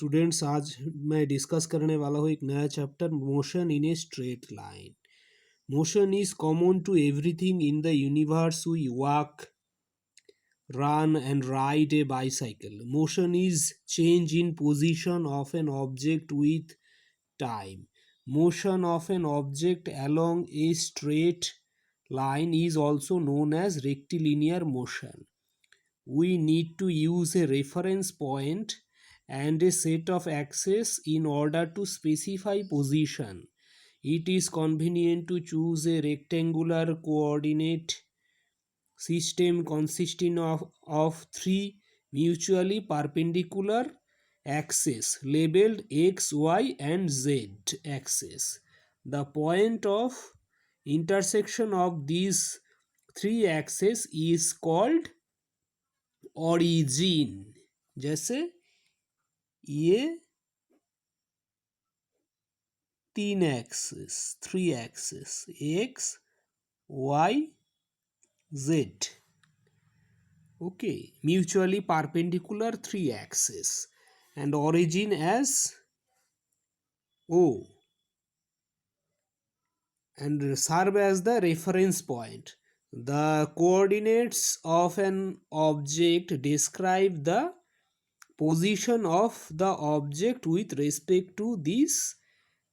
Students, आज मैं discuss करने वाला हूँ एक नया chapter, motion in a straight line. Motion is common to everything in the universe. We walk, run and ride a bicycle. Motion is change in position of an object with time. Motion of an object along a straight line is also known as rectilinear motion. We need to use a reference point and a set of axes in order to specify position. It is convenient to choose a rectangular coordinate system consisting of three mutually perpendicular axes labeled x, y, and z axes. The point of intersection of these three axes is called origin. जैसे ये तीन axis, three axis, x, y, z. Okay, mutually perpendicular three axes, and origin as O, and serve as the reference point. The coordinates of an object describe the position of the object with respect to this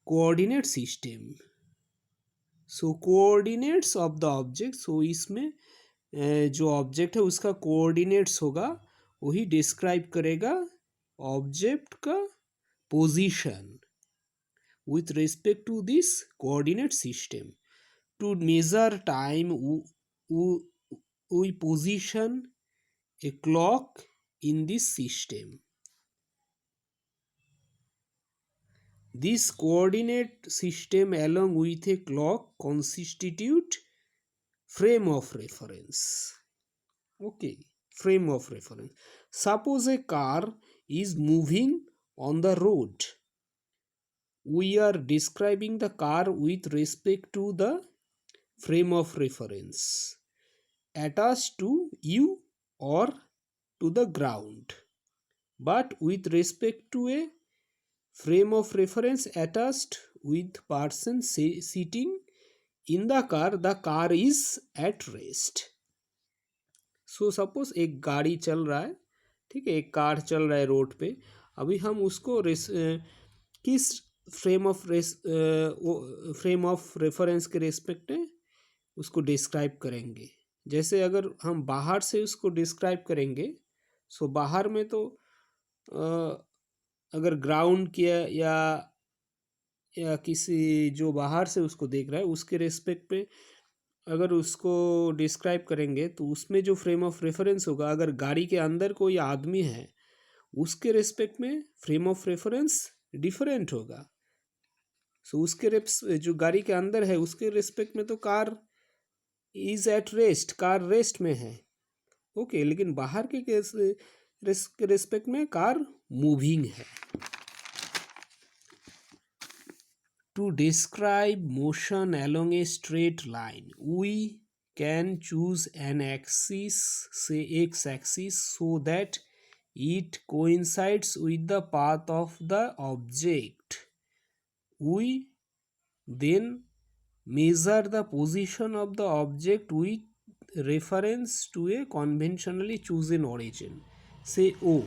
coordinate system. So coordinates of the object, so इसमें जो object है उसका coordinates होगा, वही describe करेगा object का position with respect to this coordinate system. To measure time, we position a clock in this system. This coordinate system along with a clock constitute frame of reference. Okay, frame of reference. Suppose a car is moving on the road. We are describing the car with respect to the frame of reference attached to you or to the ground, but with respect to a frame of reference attached with person sitting in the car is at rest. So suppose एक गाड़ी चल रहा है, ठीक है, एक car चल रहा है रोड पे. अभी हम उसको किस फ्रेम ऑफ रेफरेंस के रेस्पेक्ट में उसको डिस्क्राइब करेंगे. जैसे अगर हम बाहर से उसको डिस्क्राइब करेंगे, सो बाहर में तो अगर ग्राउंड किया या किसी जो बाहर से उसको देख रहा है उसके रेस्पेक्ट में अगर उसको डिस्क्राइब करेंगे तो उसमें जो फ्रेम ऑफ रेफरेंस होगा, अगर गाड़ी के अंदर कोई आदमी है उसके रेस्पेक्ट में फ्रेम ऑफ रेफरेंस डिफरेंट होगा. सो उसके जो गाड़ी के अंदर है उसके रेस्पेक्ट में तो car is at rest, car rest में है. ओके, लेकिन बाहर के रेस्पेक्ट में कार मूविंग है. To describe motion along a straight line, we can choose an axis, say x-axis, so that it coincides with the path of the object. We then measure the position of the object with reference to a conventionally chosen origin, say O,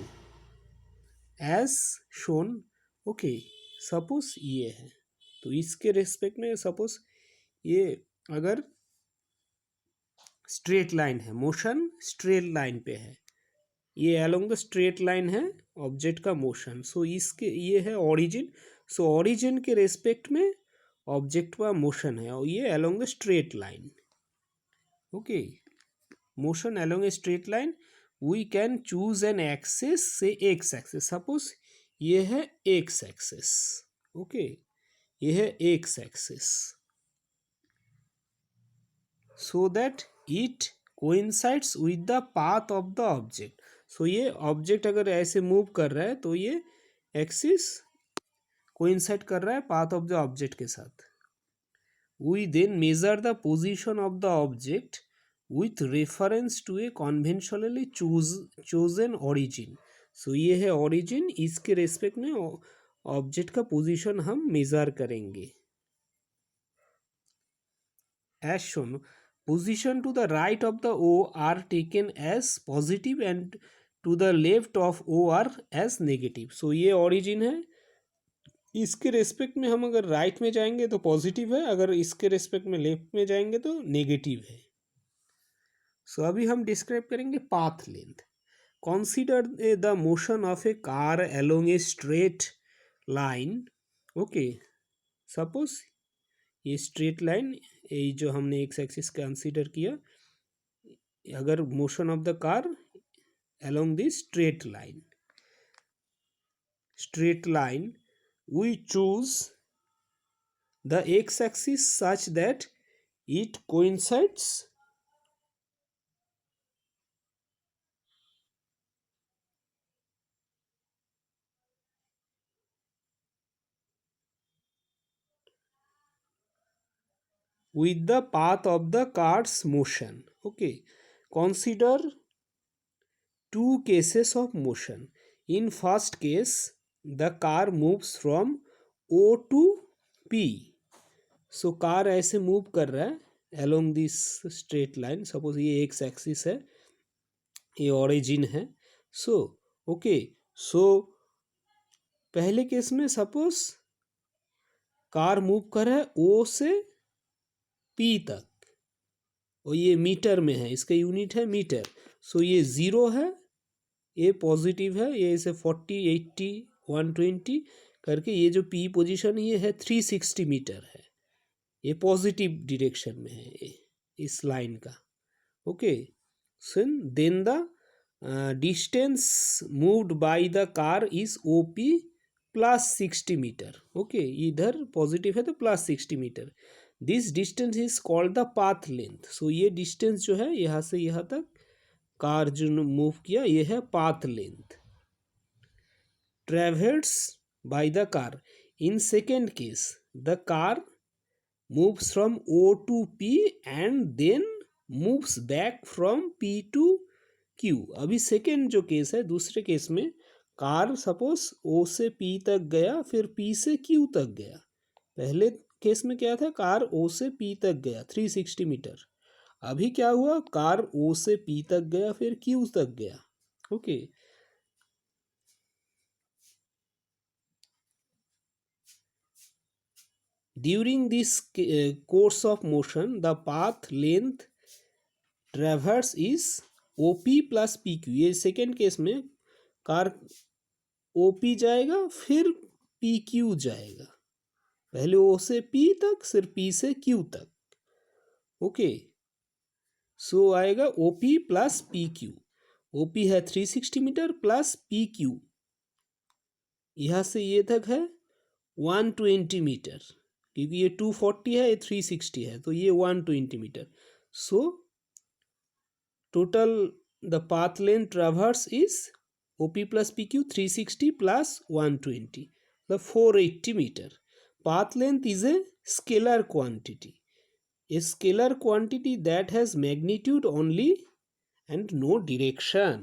as shown. Okay, suppose ये है तो इसके respect में suppose ये अगर straight line है, motion straight line पे है, ये अलोंग द स्ट्रेट लाइन है ऑब्जेक्ट का मोशन. सो इसके ये है ओरिजिन. सो ओरिजिन के रेस्पेक्ट में ऑब्जेक्ट का मोशन है और ये along the straight line. Okay, motion along a straight line, we can choose an axis, say x axis. Suppose ये है एक्स एक्सिस. ओके, ये है x axis, so that it coincides with the path of the object. So ये object अगर ऐसे move कर रहा है तो ये एक्सिस कोइंसाइड कर रहा है पाथ ऑफ द ऑब्जेक्ट के साथ. We then measure the position of the object with reference to a conventionally chosen origin. So ये है ओरिजिन, इसके रेस्पेक्ट में ऑब्जेक्ट का पोजीशन हम मेजर करेंगे। As shown, position to the right of the O are taken as positive and to the left of O are as negative. So ये origin है, इसके रेस्पेक्ट में हम अगर राइट में जाएंगे तो पॉजिटिव है, अगर इसके रेस्पेक्ट में लेफ्ट में जाएंगे तो नेगेटिव है। सो अभी हम डिस्क्राइब करेंगे path length. Consider the motion of A car along a straight line. Okay, suppose ये स्ट्रेट लाइन, ये जो हमने एक्स एक्सिस कंसीडर किया, अगर motion of the car along this straight line we choose the x-axis such that it coincides with the path of the car's motion. Okay, consider two cases of motion. In first case, the car moves from O to P. So car ऐसे move कर रहा है along this straight line. Suppose ये x axis है, ये origin है. So okay, so पहले case में सपोज कार मूव कर रहा है ओ से पी तक, और ये मीटर में है, इसका यूनिट है मीटर। सो ये 0 है, ये पॉजिटिव है, ये इसे 40, 80, 120 करके ये जो पी पोजीशन ये है 360 मीटर है, ये पॉजिटिव डिरेक्शन में है ये इस लाइन का। Okay, then the distance moved by the car is O P plus 60 metre. Okay, इधर पॉजिटिव है तो plus 60 metre. This distance is called the path length. So ये डिस्टेंस जो है यहाँ से यहाँ तक कार जो मूव किया, ये है path length ट्रेवर्स bye the car. In second case the car moves from O to P and then moves back from P to Q। अभी सेकेंड जो केस है, दूसरे केस में कार सपोज O से P तक गया, फिर P से Q तक गया। पहले केस में क्या था, कार O से P तक गया 360 मीटर। अभी क्या हुआ, कार O से P तक गया, फिर Q तक गया। Okay, during this course of motion the path length traverse is OP plus PQ। ये सेकेंड केस में कार OP जाएगा, फिर PQ जाएगा, पहले O से P तक, फिर P से Q तक। ओके, सो आएगा OP प्लस PQ। OP है 360 मीटर प्लस PQ यहाँ से ये तक है 120 मीटर, क्योंकि ये 240 है, ये 360 है, तो ये 120 metre. So total the path length traverse is OP plus PQ 360 plus 120, the 480 meter। Path length is a scalar quantity, a scalar quantity that has magnitude only and no direction।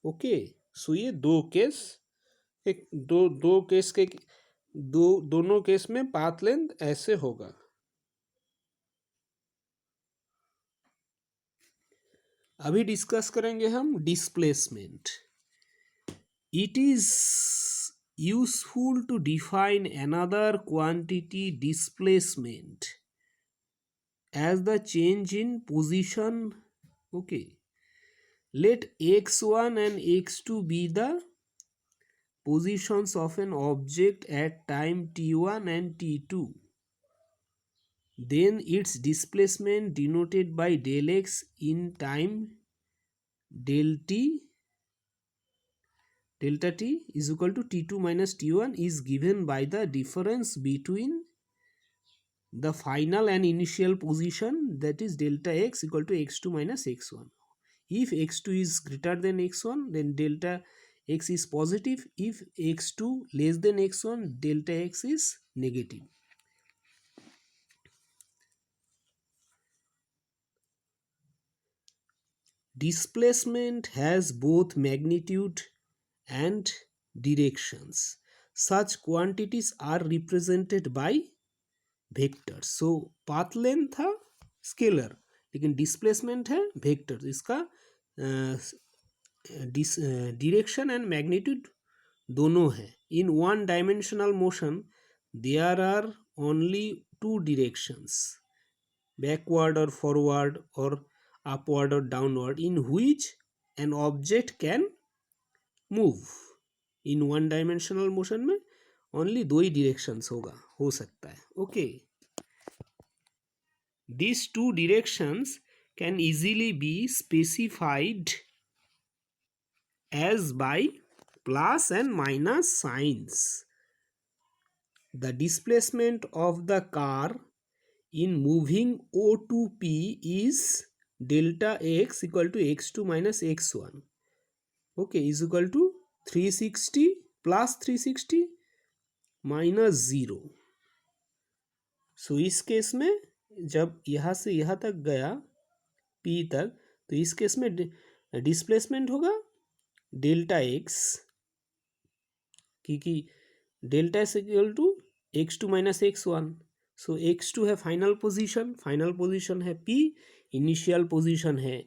Okay, so ये दो case, एक दो case के दोनों case में path length ऐसे होगा। अभी डिस्कस करेंगे हम displacement. It is useful to define another quantity displacement as the change in position. Okay, let x1 and x2 be the positions of an object at time t1 and t2, then its displacement denoted by del x in time delta t is equal to t2 minus t1 is given by the difference between the final and initial position, that is delta x equal to x2 minus x1। if x2 is greater than x1 then delta x is positive, if x2 less than x1 delta x is negative। Displacement has both magnitude and directions. Such quantities are represented by vectors. So path length था scalar, लेकिन displacement है vector. इसका direction and magnitude दोनों है. In one dimensional motion there are only two directions, backward or forward or upward or downward, in which an object can move. in one dimensional motion में only दो ही directions हो सकता है. okay, these two directions can easily be specified as by plus and minus signs. The displacement of the car in moving O to P is delta x equal to x2 minus x1. okay, is equal to 360 plus 360 minus 0. सो इस case में जब यहाँ से यहाँ तक गया P तक, तो इस केस में डिस्प्लेसमेंट होगा डेल्टा एक्स, क्योंकि delta x equal to x2 minus x1. So x2 है फाइनल पोजीशन है P, इनिशियल पोजीशन है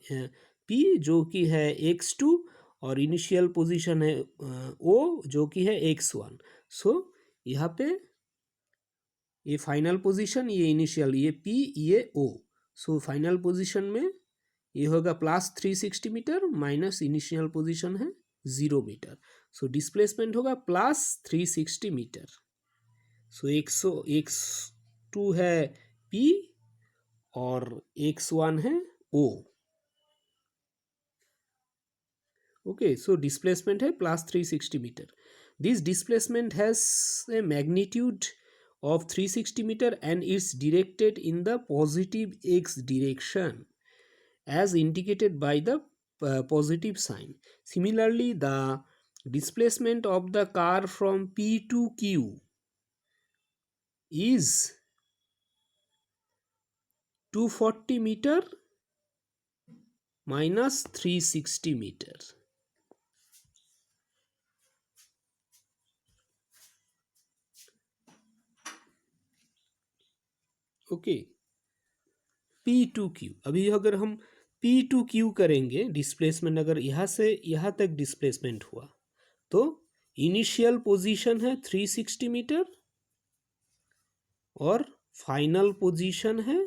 P जो कि है x2, और इनिशियल पोजीशन है O जो कि है x1. सो यहाँ पे ये फाइनल पोजीशन, ये इनिशियल, ये P, ये O. सो फाइनल पोजीशन में ये होगा plus 360 metre minus initial position है 0 मीटर. सो डिस्प्लेसमेंट होगा प्लस 360 मीटर. सो x2 है P और x1 है O. okay, so displacement है plus 360 meter. This displacement has a magnitude of 360 meter and is directed in the positive x direction as indicated by the positive sign. Similarly, the displacement of the car from P to Q is 240 meter minus 360 meter. Okay, P to Q. अभी अगर हम P to Q करेंगे, displacement अगर यहाँ से यहाँ तक displacement हुआ, तो इनिशियल पोजीशन है 360 मीटर और फाइनल पोजीशन है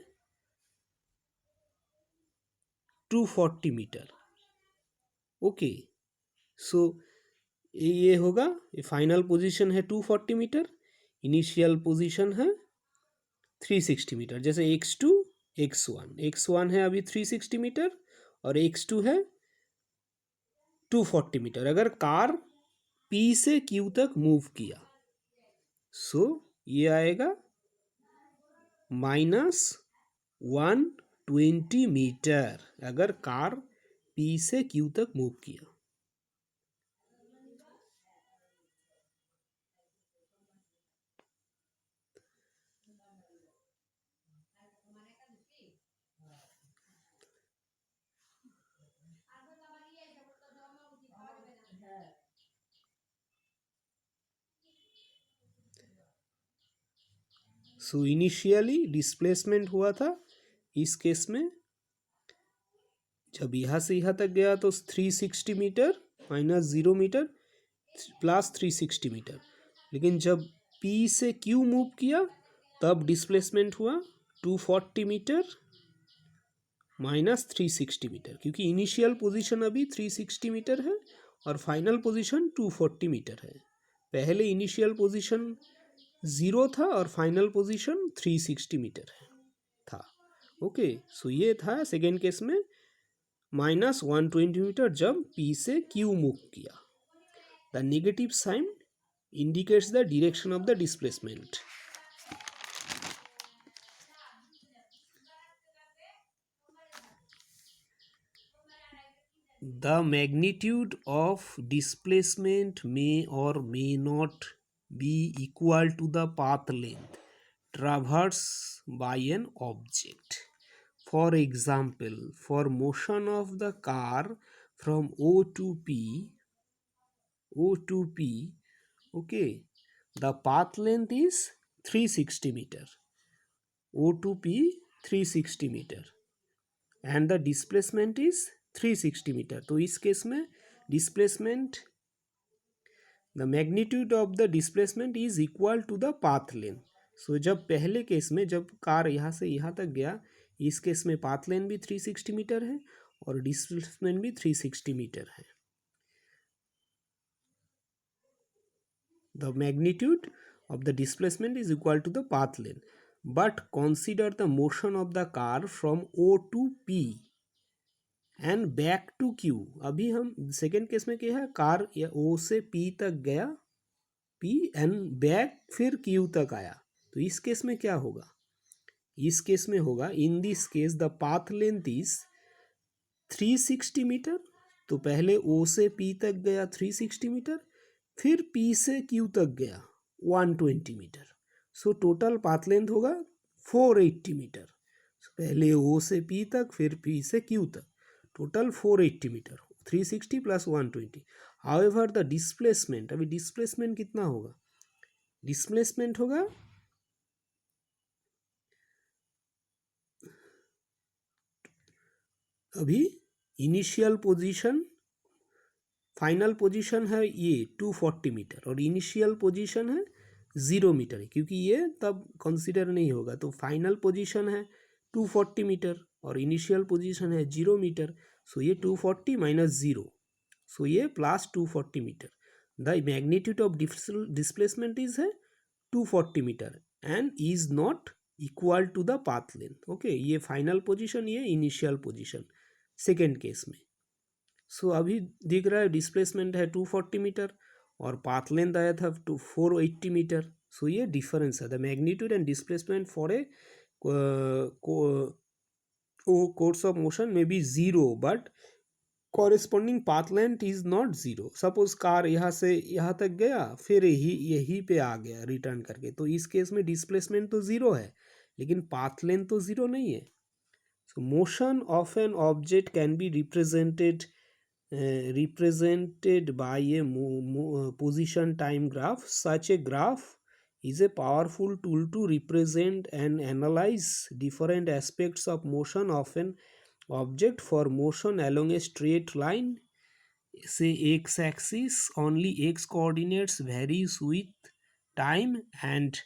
240 मीटर. ओके, सो ये होगा, ये फाइनल पोजीशन है 240 मीटर, इनिशियल पोजीशन है 360 मीटर. जैसे x2 x1 है अभी 360 मीटर और x2 है 240 मीटर. अगर कार P से Q तक मूव किया, सो ये आएगा माइनस 120 मीटर. अगर कार P से Q तक मूव किया. सो इनिशियली डिस्प्लेसमेंट हुआ था इस केस में, जब यहाँ से यहाँ तक गया तो 360 metre minus 0 metre plus 360 metre. लेकिन जब P से Q मूव किया तब डिस्प्लेसमेंट हुआ 240 मीटर माइनस 360 मीटर, क्योंकि इनिशियल पोजीशन अभी 360 मीटर है और फाइनल पोजीशन 240 मीटर है. पहले इनिशियल पोजीशन 0 था और फाइनल पोजीशन 360 मीटर है था. ओके, सो ये था सेकेंड केस में माइनस 120 मीटर जब P से Q मूव किया. The negative sign indicates the direction of the displacement. The magnitude of displacement may or may not be equal to the path length traversed by an object. for example, for motion of the car from O to P, okay, the path length is 360 meter. O to P 360 meter and the displacement is 360 meter. तो इस case में displacement, the magnitude of the displacement is equal to the path length. So जब पहले case में जब car यहाँ से यहाँ तक गया, इस केस में पाथ लेंथ भी 360 मीटर है और डिस्प्लेसमेंट भी 360 मीटर है. The magnitude of the displacement is equal to the path length. But consider the motion of the car from O to P and back to Q. अभी हम second case में क्या है, car O से P तक गया, P and back फिर Q तक आया. तो इस केस में क्या होगा, इस केस में होगा in this case the path length is 360 metre. तो पहले O से P तक गया 360 मीटर, फिर P से Q तक गया 120 metre. So total path length होगा 480 मीटर. पहले O से P तक फिर P से Q तक, total 480 metre, 360 plus 120. However the displacement, अभी डिस्प्लेसमेंट कितना होगा, डिस्प्लेसमेंट होगा अभी इनिशियल पोजीशन, फाइनल पोजीशन है ये 240 मीटर और इनिशियल पोजीशन है 0 मीटर है, क्योंकि ये तब कंसीडर नहीं होगा. तो फाइनल पोजीशन है 240 मीटर और इनिशियल पोजीशन है 0 मीटर. सो ये 240 माइनस 0, सो ये plus 240 metre. The magnitude of displacement is है 240 metre and is not equal to the path length. Okay, ये फाइनल पोजीशन, ये इनिशियल पोजीशन सेकेंड केस में. So अभी दिख रहा है डिस्प्लेसमेंट है 240 मीटर और पाथ लेंथ आया था 480 मीटर. सो ये डिफरेंस है. The magnitude and displacement for a course of motion में be zero but corresponding path length is not zero. Suppose car यहाँ से यहाँ तक गया फिर यही पे आ गया रिटर्न करके, तो इस केस में डिस्प्लेसमेंट तो जीरो है लेकिन पाथ लेंथ तो जीरो नहीं है. सो motion of an object can be represented by a position time graph. Such a graph is a powerful tool to represent and analyze different aspects of motion of an object. For motion along a straight line, say x axis, only x coordinates varies with time and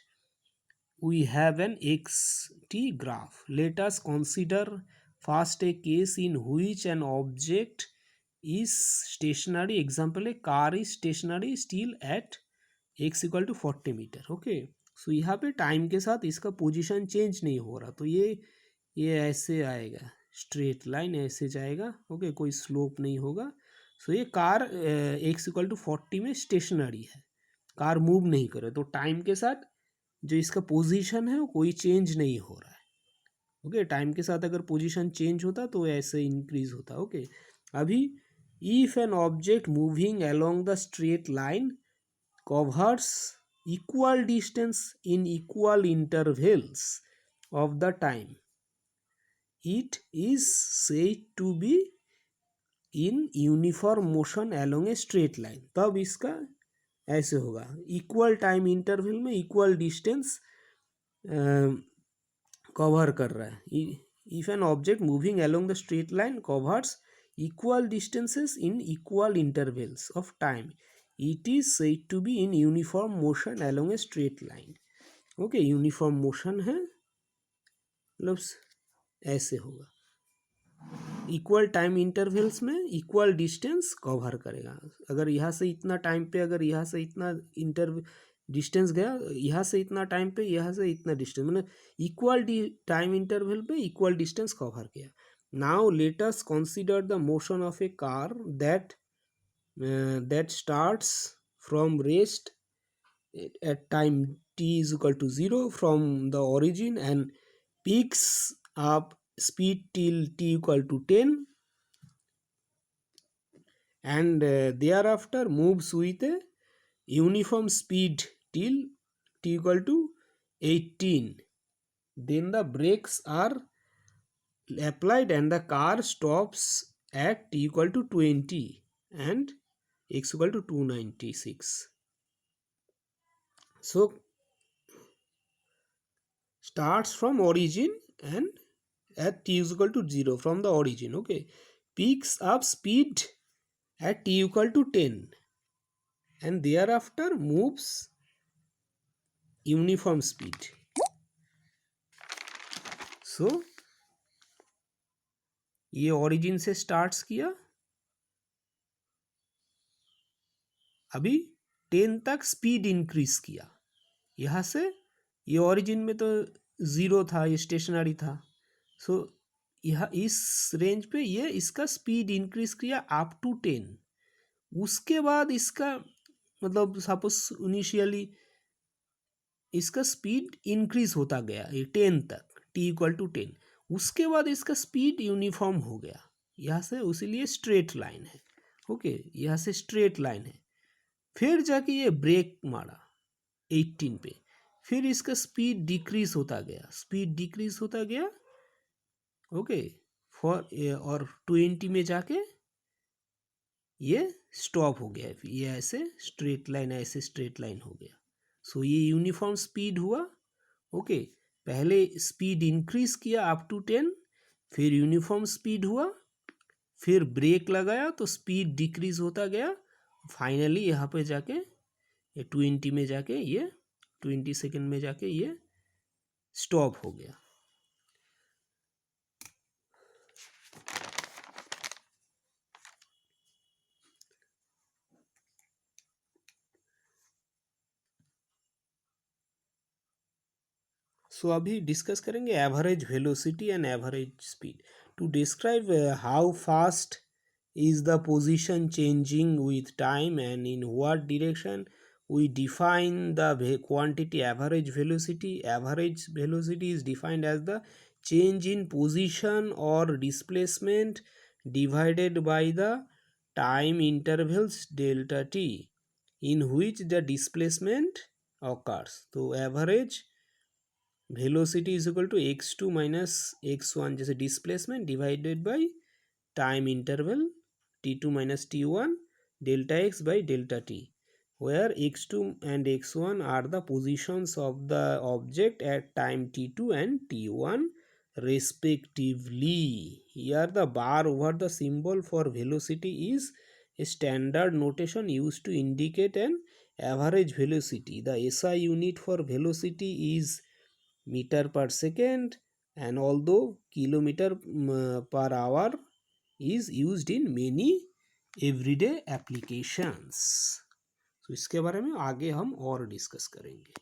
we have an xt graph. Let us consider first a case in which an object is stationary. Example, a car is stationary still at x equal to 40 metre. Okay, so यहाँ पे time के साथ इसका position change नहीं हो रहा, तो ये ऐसे आएगा, स्ट्रेट लाइन ऐसे जाएगा. ओके, कोई स्लोप नहीं होगा. सो ये कार x इक्वल टू 40 में स्टेशनरी है, कार मूव नहीं करे, तो टाइम के साथ जो इसका पोजीशन है वो कोई चेंज नहीं हो रहा है. ओके, टाइम के साथ अगर पोजीशन चेंज होता तो ऐसे इंक्रीज होता. ओके, अभी if an object moving along the straight line covers equal distance in equal intervals of the time, it is said to be in uniform motion along a straight line. तब इसका ऐसे होगा, equal time interval में equal distance cover कर रहा है. if an object moving along the straight line covers equal distances in equal intervals of time, it is said to be in uniform motion along a straight line. Okay, uniform motion है, मतलब ऐसे होगा, equal time intervals में equal distance cover करेगा. अगर यहाँ से इतना टाइम पे, अगर यहाँ से इतना डिस्टेंस गया, यहाँ से इतना टाइम पे, यहाँ से इतना डिस्टेंस, मतलब इक्वल टाइम इंटरवल पे इक्वल डिस्टेंस कवर किया. Now let us consider the motion of a car that starts from rest at time t is equal to 0 from the origin and picks up speed till t equal to 10 and thereafter moves with a uniform speed till t equal to 18. Then the brakes are applied and the car stops at t equal to 20 and x equal to 296. So starts from origin and at t is equal to 0 from the origin. Okay, picks up speed at t equal to 10 and thereafter moves uniform speed. So ये origin से starts किया, अभी 10 तक speed increase किया, यहाँ से ये origin में तो 0 था, ये stationary था, so यह इस रेंज पे ये इसका स्पीड इंक्रीज किया अप टू 10. उसके बाद इसका मतलब सपोज इनिशियली इसका स्पीड इंक्रीज होता गया ये 10 तक, t इक्वल टू 10. उसके बाद इसका स्पीड यूनिफॉर्म हो गया यहाँ से, उसीलिए स्ट्रेट लाइन है. ओके, यहाँ से स्ट्रेट लाइन है. फिर जाके ये ब्रेक मारा 18 पे, फिर इसका स्पीड डिक्रीज होता गया, स्पीड डिक्रीज होता गया. ओके, फॉर और 20 में जाके ये स्टॉप हो गया, ये ऐसे स्ट्रेट लाइन, ऐसे स्ट्रेट लाइन हो गया. सो ये यूनिफॉर्म स्पीड हुआ. ओके, पहले स्पीड इंक्रीज किया अप टू 10, फिर यूनिफॉर्म स्पीड हुआ, फिर ब्रेक लगाया तो स्पीड डिक्रीज होता गया, फाइनली यहाँ पे जाके ये 20 में जाके ये 20 सेकेंड में जाके ये स्टॉप हो गया. सो अभी डिस्कस करेंगे average velocity and average speed to describe how fast is the position changing with time and in what direction. We define the quantity average velocity. Average velocity is defined as the change in position or displacement divided by the time intervals delta t in which the displacement occurs. So average velocity is equal to x2 minus x1 जैसे displacement divided by time interval t2 minus t1 delta x by delta t, where x2 and x1 are the positions of the object at time t2 and t1 respectively. Here the bar over the symbol for velocity is a standard notation used to indicate an average velocity. The SI unit for velocity is meter per second, and although kilometer per hour is used in many everyday applications. तो इसके बारे में आगे हम और discuss करेंगे.